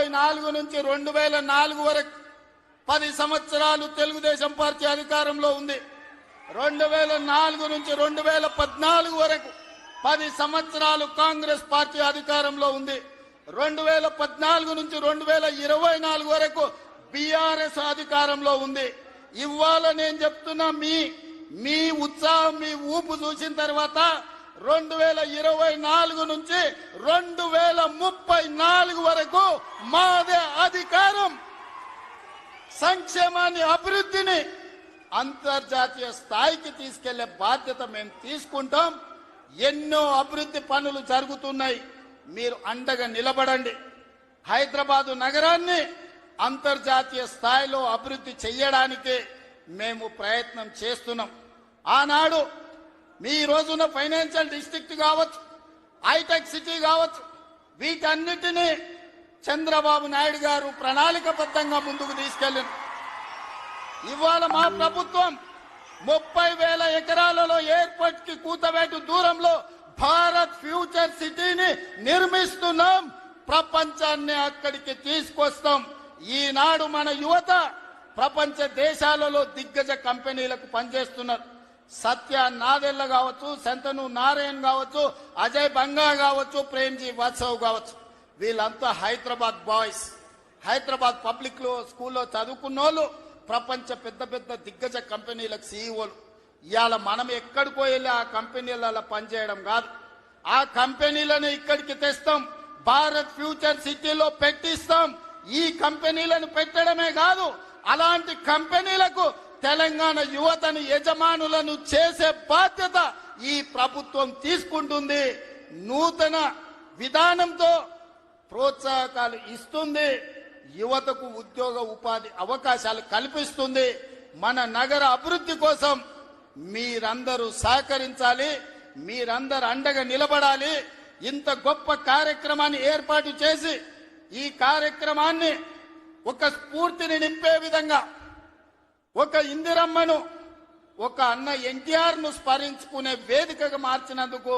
1994 నుంచి 2004 వరకు 10 సంవత్సరాలు తెలుగుదేశం పార్టీ అధికారంలో ఉంది. 2004 నుంచి 2014 వరకు 10 సంవత్సరాలు కాంగ్రెస్ పార్టీ అధికారంలో ఉంది. 2014 నుంచి 2024 వరకు బీఆర్ఎస్ అధికారంలో ఉంది. ఇవాళ నేను చెప్తున్నా, మీ ఉత్సాహం, మీ ఊపు చూసిన తర్వాత 2024 నుంచి 2034 వరకు మాదే అధికారం. సంక్షేమాన్ని, అభివృద్ధిని అంతర్జాతీయ స్థాయికి తీసుకెళ్లే బాధ్యత మేము తీసుకుంటాం. ఎన్నో అభివృద్ధి పనులు జరుగుతున్నాయి, మీరు అండగా నిలబడండి. హైదరాబాదు నగరాన్ని అంతర్జాతీయ స్థాయిలో అభివృద్ధి చేయడానికి మేము ప్రయత్నం చేస్తున్నాం. ఆనాడు మీ రోజున ఫైనాన్షియల్ డిస్ట్రిక్ట్ కావచ్చు, హైటెక్ సిటీ కావచ్చు, వీటన్నిటినీ చంద్రబాబు నాయుడు గారు ప్రణాళికబద్ధంగా ముందుకు తీసుకెళ్లారు. ఇవాళ మా ప్రభుత్వం 30,000 ఎకరాలలో ఎయిర్పోర్ట్ కి కూతవేటు దూరంలో భారత్ ఫ్యూచర్ సిటీని నిర్మిస్తున్నాం. ప్రపంచాన్ని అక్కడికి తీసుకొస్తాం. ఈనాడు మన యువత ప్రపంచ దేశాలలో దిగ్గజ కంపెనీలకు పనిచేస్తున్నారు. సత్య నాదెళ్ల కావచ్చు, శంతను నారాయణ్ కావచ్చు, అజయ్ బంగా కావచ్చు, ప్రేమ్జీ వాత్సవ్ కావచ్చు, వీళ్ళంతా హైదరాబాద్ బాయ్స్. హైదరాబాద్ పబ్లిక్ స్కూల్లో చదువుకున్న వాళ్ళు ప్రపంచ పెద్ద పెద్ద దిగ్గజ కంపెనీలకు సీఈఓలు. ఇవాళ మనం ఎక్కడికో వెళ్ళి ఆ కంపెనీలలో పనిచేయడం కాదు, ఆ కంపెనీలను ఇక్కడికి తెస్తాం, భారత్ ఫ్యూచర్ సిటీలో పెట్టిస్తాం. ఈ కంపెనీలను పెట్టడమే కాదు, అలాంటి కంపెనీలకు తెలంగాణ యువతను యజమానులను చేసే బాధ్యత ఈ ప్రభుత్వం తీసుకుంటుంది. నూతన విధానంతో ప్రోత్సాహకాలు ఇస్తుంది, యువతకు ఉద్యోగ ఉపాధి అవకాశాలు కల్పిస్తుంది. మన నగర అభివృద్ధి కోసం మీరందరూ సహకరించాలి, మీరందరూ అండగా నిలబడాలి. ఇంత గొప్ప కార్యక్రమాన్ని ఏర్పాటు చేసి ఈ కార్యక్రమాన్ని ఒక స్ఫూర్తిని నింపే విధంగా, ఒక ఇందిరమ్మను, ఒక అన్న ఎన్టీఆర్ ను స్మరించుకునే వేదికగా మార్చినందుకు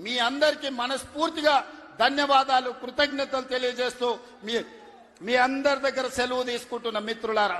మీ అందరికీ మనస్ఫూర్తిగా ధన్యవాదాలు, కృతజ్ఞతలు తెలియజేస్తూ మీ అందరి దగ్గర సెలవు తీసుకుంటున్న మిత్రులారా.